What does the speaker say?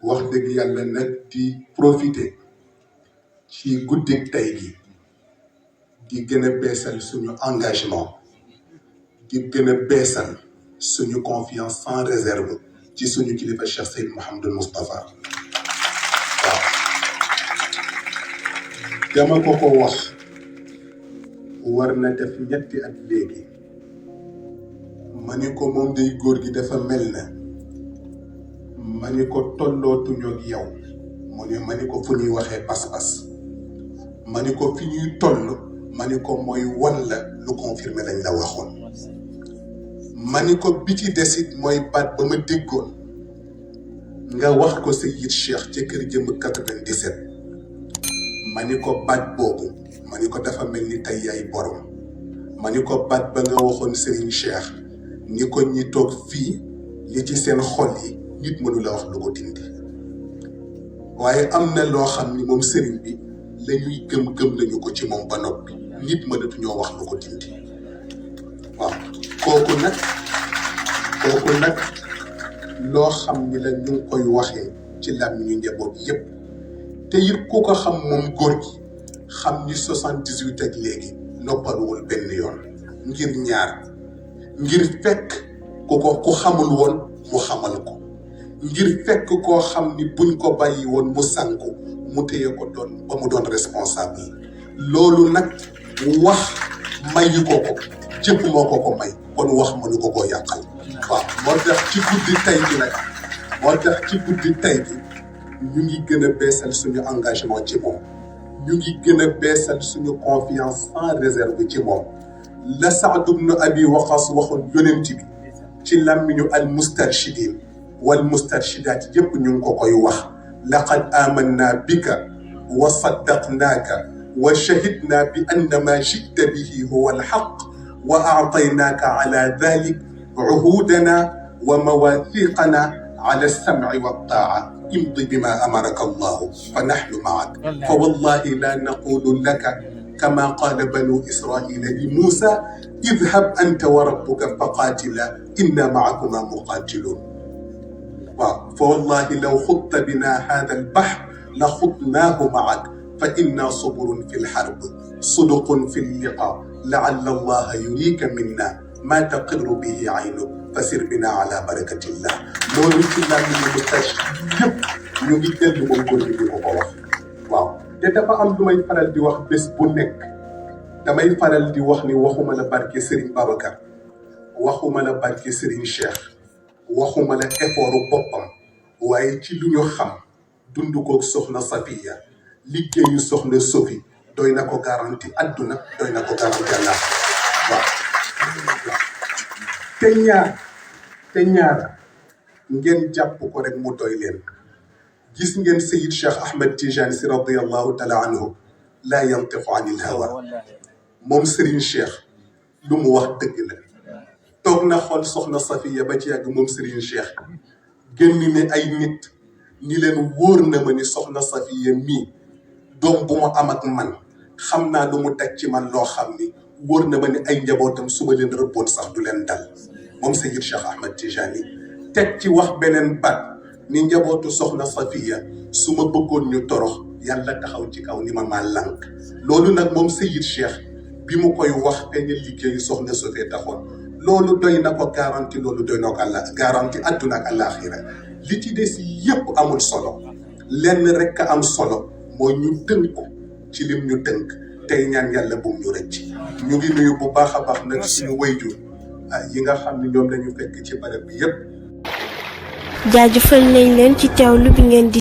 wax dëgg yàlla nag di profiter ci guddik tey gi di gën a beesal suñu engagement di gën a beesal suñu confiance sans réserve ci suñu kilifa Cheikh Seyd Mouhamadou Moustapha waaw dama ko wax war na def ñetti at léegi ma ni ko moom day góor gi dafa mel na ma ni ko tollootuñu ak yow mu ne ma ni ko fu ñuy waxee pas-pas ma ni ko fi ñuy toll ma ni ko mooy wan la lu confirmé lañ la waxoon ma ni ko bi ci desit mooy baat ba ma déggoon nga wax ko Seyid Cheikh ca kër jëm 97 ma ni ko baat boobu ma ni ko dafa mel ni tey yaay borom ma ni ko baat ba nga waxoon Serigne Cheikh ni ko ñi toog fii li ci seen xol yi nit mënu la wax lu ko dindi waaye am na loo xam ni moom Serigne bi la ñuy gëm nañu ko ci moom ba noppi nit mënatuñoo wax lu ko dindi waaw kooku nag loo xam ni la ñu ngi koy waxee ci làmmiñu njaboot yépp te it ku ko xam moom góor gi xam ni 78 ak léegi noppaluwul benn yoon ngir ñaar ngir fekk ku xamul woon mu xamal ko ngir fekk koo xam ni buñ ko bàyyi woon mu sànku mu téye ko doon ba mu doon responsable loolu nag wax mayu ko jëpp moo ko may kon wax mënu ko koo yàqal waaw moo tax ci guddi tey gi ñu ngi gën a beesal suñu engagement ci moom ñu ngi gën a beesal suñu confiance sans réserve ci moom la Saad ibn Abi Waqas waxoon yonent bi ci làmmiñu al mustarshidin wal mustarshidaat yépp ñu ngi ko koy wax laqad amanna bika wa saddaqnaaka wa shahidna bi anna ma ji'ta bihi huwa alxaq wa aataynaaka ala dalik cuhudana wa mawathiqana ala alsamci waltaaca imdi bima amaraka allahu fa naxnu macak fa wallahi la naqulu laka kama qaala banu israila li muusa idhab anta wa rabbuka faqaatila inna macakuma muqaatilun waaw fa wallahi law xutta bina hada albaxr la xutnaahu macak fa inna suburun fi lxarb suduqun fi lliqa laalla allaha yurika minna ma taqirru bihi aynuk fasir bina ala barakatillah loolu ci làmmiñu mu tàcc yëpp ñu ngi dellu moom góor gi di ko wax waaw te dafa am lu may faral di wax bés bu nekk damay faral di wax ni waxuma la barke Serigne Babacar waxuma la barke Serigne Cheikh waxuma la effortu boppam waaye ci lu ñu xam dund ko soxna Safiya liggéeyu soxna Sophie doy na ko garanti adduna doy na ko garanti Allah waaw te ñaara ngeen jàpp ko rek mu doy leen gis ngeen Seyid Cheikh Ahmed Tijani si radiyallahu taala anhu laa yantiqu anil hawa moom Serigne Cheikh lu mu wax dëgg la toog na xool soxna Safiya ba ci yàgg moom Serigne Cheikh génn ne ay nit ni leen wóor na ma ni soxna Safiya mii doom bu mu am ak man xam naa lu mu teg ci man loo xam ni wóor na ma ni ay njabootam su ma leen rëbboon sax du leen dal moom Seyid Cheikh Ahmed Tijani teg ci wax beneen baat ni njabootu soxna Safiya su ma bëggoon ñu torox yàlla taxaw ci kaw ni ma maa lànk loolu nag moom Seyid Cheikh bi mu koy wax te ñu liggéeyu soxna Sofee taxoon loolu doy na ko garanti loolu doy na ko garanti adduna ak àllaaxira li ci des yépp amul solo lenn rek a am solo mooy ñu tënku ci lim ñu tënk tey ñaan yàlla bum ñu rëcc ñu ngi nuyu bu baax a baax nag suñu wayjur yi nga xam ne ñoom lañu fekk ci barab bi yépp jaajëfal nañ leen ci teewlu bi ngeen di